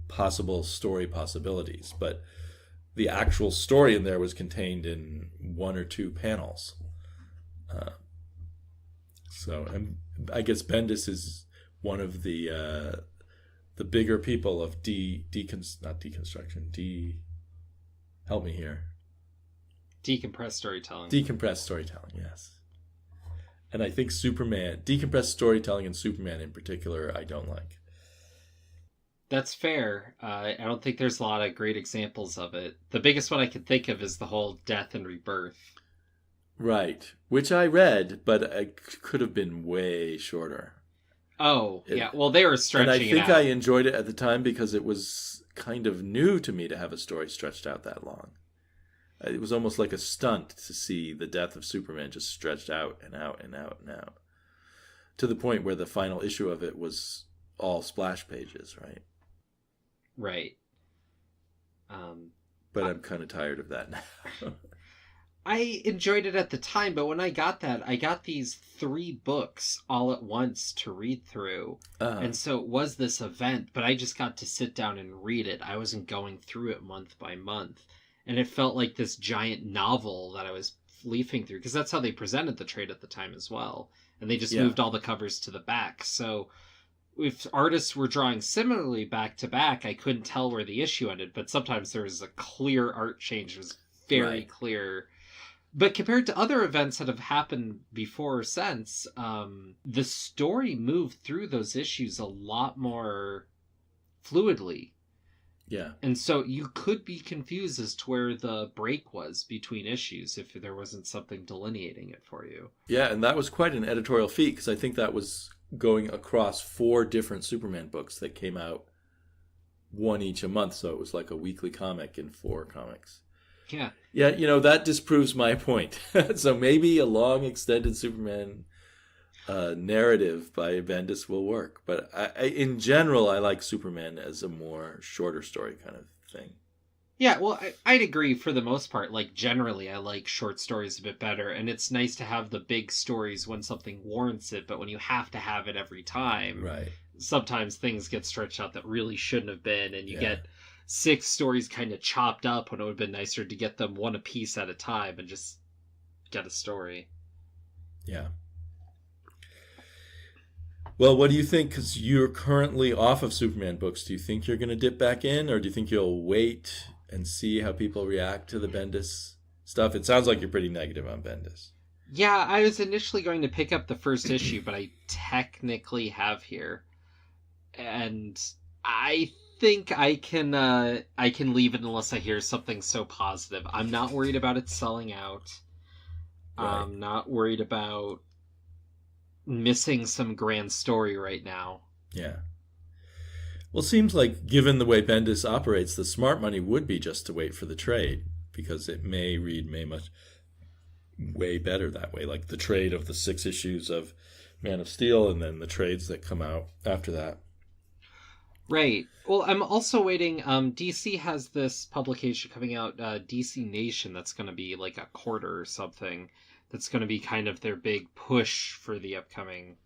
possible story possibilities. But the actual story in there was contained in 1 or 2 panels. So I guess Bendis is one of the bigger people of help me here. Decompressed storytelling. Decompressed storytelling, yes. And I think decompressed storytelling and Superman in particular, I don't like. That's fair. I don't think there's a lot of great examples of it. The biggest one I can think of is the whole Death and Rebirth. Right, which I read, but it could have been way shorter. Oh, yeah. Well, they were stretching it out. And I think I enjoyed it at the time because it was kind of new to me to have a story stretched out that long. It was almost like a stunt to see the death of Superman just stretched out and out and out and out. To the point where the final issue of it was all splash pages, right? Right. But I'm kind of tired of that now. I enjoyed it at the time, but when I got these 3 books all at once to read through. And so it was this event, but I just got to sit down and read it. I wasn't going through it month by month. And it felt like this giant novel that I was leafing through, because that's how they presented the trade at the time as well. And they just moved all the covers to the back. So if artists were drawing similarly back to back, I couldn't tell where the issue ended, but sometimes there was a clear art change. It was very clear. But compared to other events that have happened before or since, the story moved through those issues a lot more fluidly. Yeah. And so you could be confused as to where the break was between issues if there wasn't something delineating it for you. Yeah, and that was quite an editorial feat, because I think that was going across 4 different Superman books that came out, 1 each a month. So it was like a weekly comic in 4 comics. Yeah. Yeah, that disproves my point. So maybe a long extended Superman narrative by Bendis will work. But in general, I like Superman as a more shorter story kind of thing. Yeah, well, I'd agree for the most part. Like, generally, I like short stories a bit better. And it's nice to have the big stories when something warrants it. But when you have to have it every time, right, sometimes things get stretched out that really shouldn't have been. And you get 6 stories kind of chopped up when it would have been nicer to get them one a piece at a time and just get a story. Yeah. Well, what do you think? Because you're currently off of Superman books. Do you think you're going to dip back in, or do you think you'll wait and see how people react to the Bendis stuff? It sounds like you're pretty negative on Bendis. Yeah, I was initially going to pick up the first issue, but I technically have here. And I think I can leave it unless I hear something so positive. I'm not worried about it selling out. Right. I'm not worried about missing some grand story right now. Yeah. Well, it seems like given the way Bendis operates, the smart money would be just to wait for the trade, because it may read much way better that way. Like the trade of the 6 issues of Man of Steel, and then the trades that come out after that. Right. Well, I'm also waiting. DC has this publication coming out, DC Nation, that's going to be like a quarter or something. That's going to be kind of their big push for the upcoming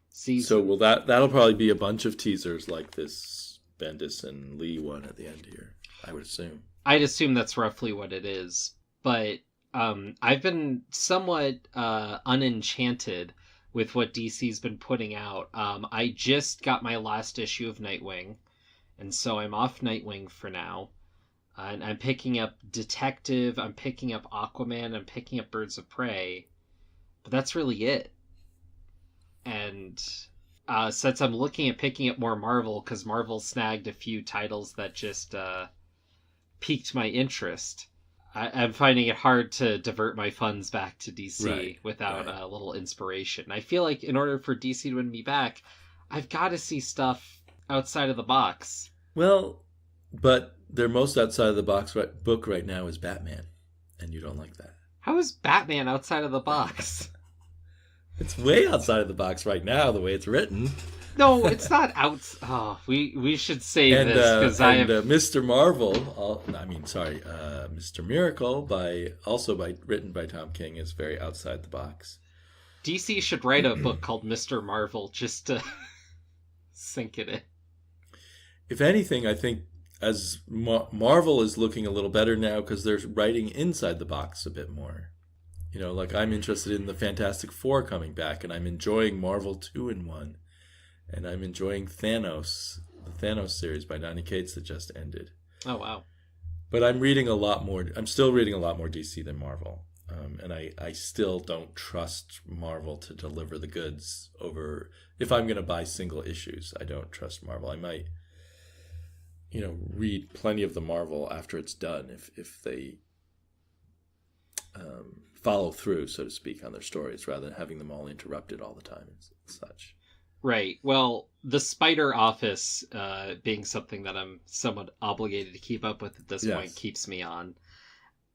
season. So will that'll probably be a bunch of teasers like this Bendis and Lee one at the end here, I would assume. I'd assume that's roughly what it is. But I've been somewhat unenchanted with what DC's been putting out. I just got my last issue of Nightwing, and so I'm off Nightwing for now. And I'm picking up Detective, I'm picking up Aquaman, I'm picking up Birds of Prey, but that's really it. And since I'm looking at picking up more Marvel, because Marvel snagged a few titles that just piqued my interest, I'm finding it hard to divert my funds back to DC without a little inspiration. I feel like in order for DC to win me back, I've got to see stuff outside of the box. Well, but their most outside of the box book right now is Batman, and you don't like that. How is Batman outside of the box? It's way outside of the box right now, the way it's written. No, it's not out. Oh, we should save this because I have Mr. Marvel. Mr. Miracle written by Tom King is very outside the box. DC should write a book called Mr. Marvel just to sink it in. If anything, I think as Marvel is looking a little better now because they're writing inside the box a bit more. You know, like I'm interested in the Fantastic Four coming back, and I'm enjoying Marvel 2-in-1. And I'm enjoying Thanos, the Thanos series by Donny Cates that just ended. Oh, wow. But I'm still reading a lot more DC than Marvel. And I still don't trust Marvel to deliver the goods over... If I'm going to buy single issues, I don't trust Marvel. I might, read plenty of the Marvel after it's done if they follow through, so to speak, on their stories, rather than having them all interrupted all the time and such. Right. Well, the Spider Office, being something that I'm somewhat obligated to keep up with at this point, keeps me on.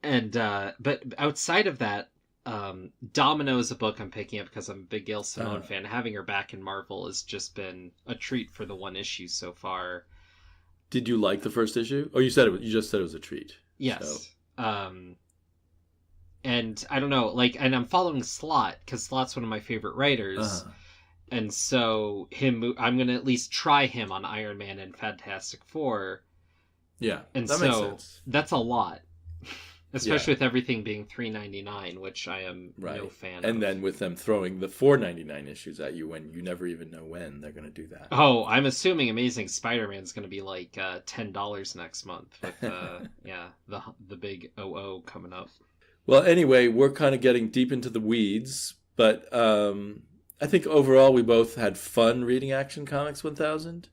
And but outside of that, Domino is a book I'm picking up because I'm a big Gail Simone fan. Having her back in Marvel has just been a treat for the one issue so far. Did you like the first issue? Oh, you just said it was a treat. Yes. So. And I don't know, and I'm following Slott because Slott's one of my favorite writers. And so I'm going to at least try him on Iron Man and Fantastic Four. Yeah, and that makes sense. That's a lot. Especially with everything being $3.99, which I am no fan of. And then with them throwing the $4.99 issues at you when you never even know when they're going to do that. Oh, I'm assuming Amazing Spider-Man is going to be like $10 next month with the big OO coming up. Well, anyway, we're kind of getting deep into the weeds, but I think overall we both had fun reading Action Comics 1000.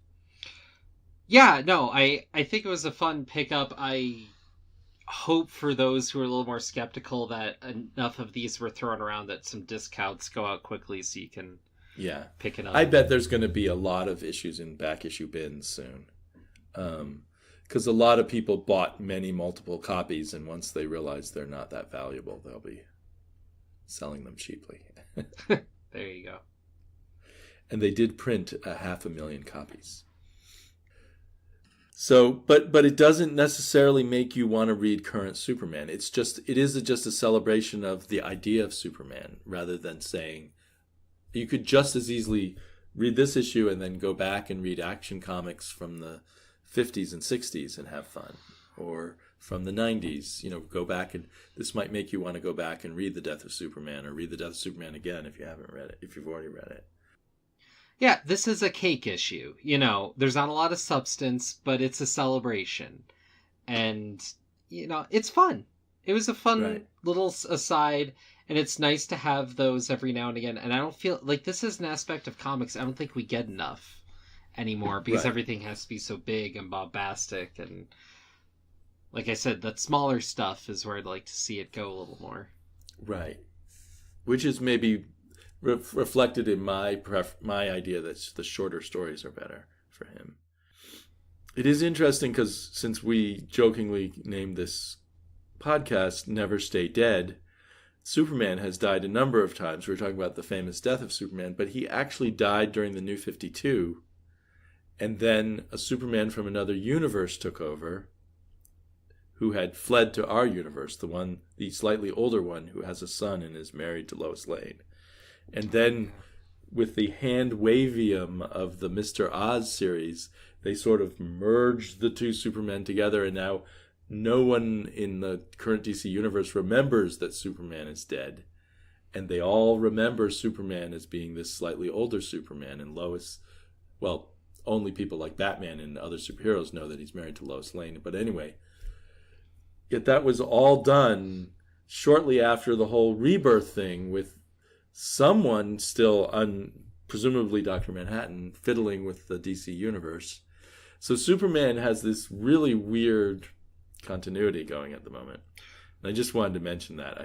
Yeah, no, I think it was a fun pickup. I hope for those who are a little more skeptical that enough of these were thrown around that some discounts go out quickly so you can pick it up. I bet there's going to be a lot of issues in back issue bins soon. Because a lot of people bought multiple copies, and once they realize they're not that valuable, they'll be selling them cheaply. There you go. And they did print 500,000 copies. So, but it doesn't necessarily make you want to read current Superman. It is just a celebration of the idea of Superman, rather than saying you could just as easily read this issue and then go back and read Action Comics from the 50s and 60s and have fun, or from the 90s, go back, and this might make you want to go back and read The Death of Superman, or read The Death of Superman again if you haven't read it, if you've already read it. Yeah, this is a cake issue. There's not a lot of substance, but it's a celebration. And, it's fun. It was a fun little aside, and it's nice to have those every now and again. And I don't feel like this is an aspect of comics I don't think we get enough anymore, because everything has to be so big and bombastic. And like I said, that smaller stuff is where I'd like to see it go a little more. Right. Which is maybe reflected in my idea that the shorter stories are better for him. It is interesting because since we jokingly named this podcast Never Stay Dead, Superman has died a number of times. We were talking about the famous death of Superman, but he actually died during the New 52, and then a Superman from another universe took over, who had fled to our universe, the slightly older one who has a son and is married to Lois Lane. And then with the hand wavium of the Mr. Oz series, they sort of merged the two Supermen together, and now no one in the current DC universe remembers that Superman is dead. And they all remember Superman as being this slightly older Superman, and Lois, well, only people like Batman and other superheroes know that he's married to Lois Lane. But anyway, yet that was all done shortly after the whole Rebirth thing, with someone still, presumably Dr. Manhattan, fiddling with the DC universe. So Superman has this really weird continuity going at the moment. And I just wanted to mention that.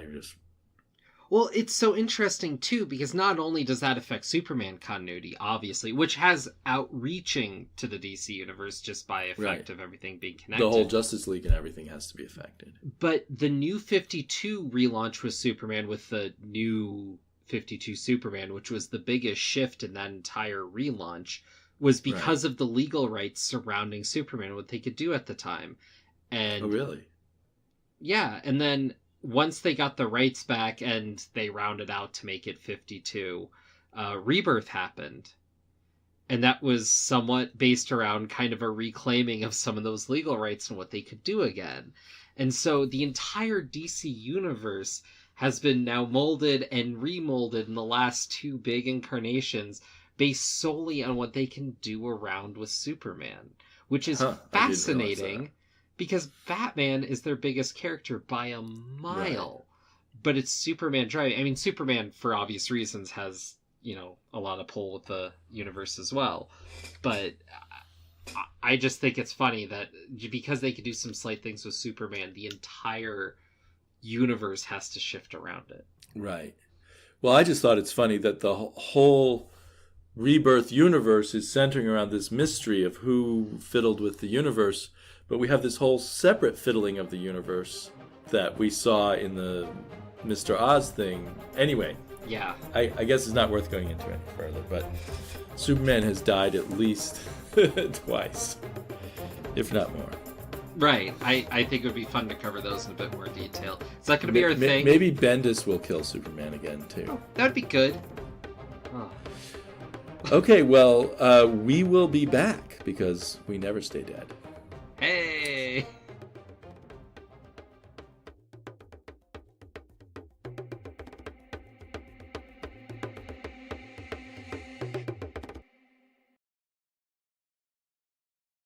Well, it's so interesting, too, because not only does that affect Superman continuity, obviously, which has outreaching to the DC universe just by effect of everything being connected. The whole Justice League and everything has to be affected. But the New 52 relaunch with Superman, with the New 52 Superman, which was the biggest shift in that entire relaunch, was because of the legal rights surrounding Superman, what they could do at the time. And, oh, really? Yeah, and then once they got the rights back and they rounded out to make it 52, Rebirth happened. And that was somewhat based around kind of a reclaiming of some of those legal rights and what they could do again. And so the entire DC universe has been now molded and remolded in the last two big incarnations based solely on what they can do around with Superman, which is fascinating. Because Batman is their biggest character by a mile. Right. But it's Superman driving. I mean, Superman, for obvious reasons, has, a lot of pull with the universe as well. But I just think it's funny that because they could do some slight things with Superman, the entire universe has to shift around it. Right. Well, I just thought it's funny that the whole Rebirth universe is centering around this mystery of who fiddled with the universe. But we have this whole separate fiddling of the universe that we saw in the Mr. Oz thing. Anyway, yeah, I guess it's not worth going into any further, but Superman has died at least twice, if not more. Right. I think it would be fun to cover those in a bit more detail. Is that going to be our thing? Maybe Bendis will kill Superman again, too. Oh, that would be good. Oh. Okay, well, we will be back because we never stay dead.